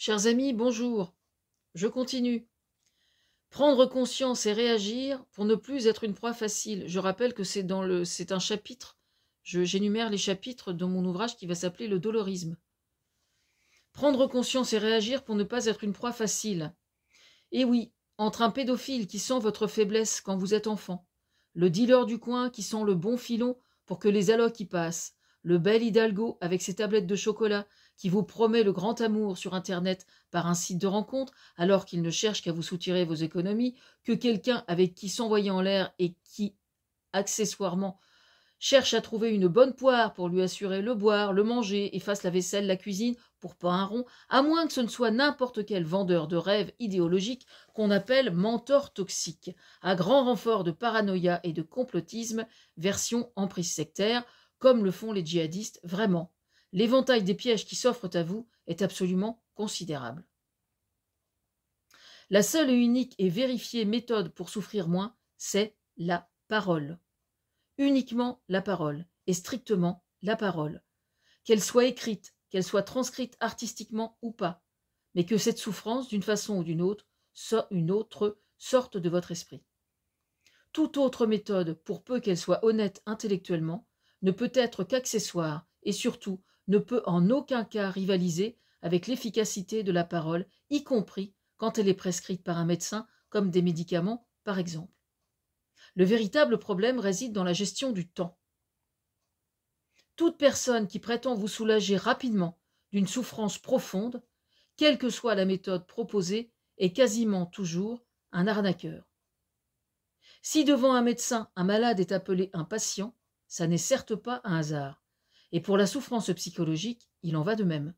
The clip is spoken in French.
Chers amis, bonjour. Je continue. Prendre conscience et réagir pour ne plus être une proie facile. Je rappelle que c'est un chapitre. J'énumère les chapitres dans mon ouvrage qui va s'appeler le dolorisme. Prendre conscience et réagir pour ne pas être une proie facile. Et oui, entre un pédophile qui sent votre faiblesse quand vous êtes enfant, le dealer du coin qui sent le bon filon pour que les allocs y passent, le bel Hidalgo avec ses tablettes de chocolat qui vous promet le grand amour sur Internet par un site de rencontre alors qu'il ne cherche qu'à vous soutirer vos économies, que quelqu'un avec qui s'envoyer en l'air et qui, accessoirement, cherche à trouver une bonne poire pour lui assurer le boire, le manger et fasse la vaisselle, la cuisine, pour pas un rond, à moins que ce ne soit n'importe quel vendeur de rêves idéologiques qu'on appelle mentor toxique, à grand renfort de paranoïa et de complotisme, version emprise sectaire, comme le font les djihadistes vraiment. L'éventail des pièges qui s'offrent à vous est absolument considérable. La seule et unique et vérifiée méthode pour souffrir moins, c'est la parole. Uniquement la parole, et strictement la parole. Qu'elle soit écrite, qu'elle soit transcrite artistiquement ou pas, mais que cette souffrance, d'une façon ou d'une autre, sorte de votre esprit. Toute autre méthode, pour peu qu'elle soit honnête intellectuellement, ne peut être qu'accessoire, et surtout ne peut en aucun cas rivaliser avec l'efficacité de la parole, y compris quand elle est prescrite par un médecin, comme des médicaments par exemple. Le véritable problème réside dans la gestion du temps. Toute personne qui prétend vous soulager rapidement d'une souffrance profonde, quelle que soit la méthode proposée, est quasiment toujours un arnaqueur. Si devant un médecin, un malade est appelé un patient, ça n'est certes pas un hasard. Et pour la souffrance psychologique, il en va de même.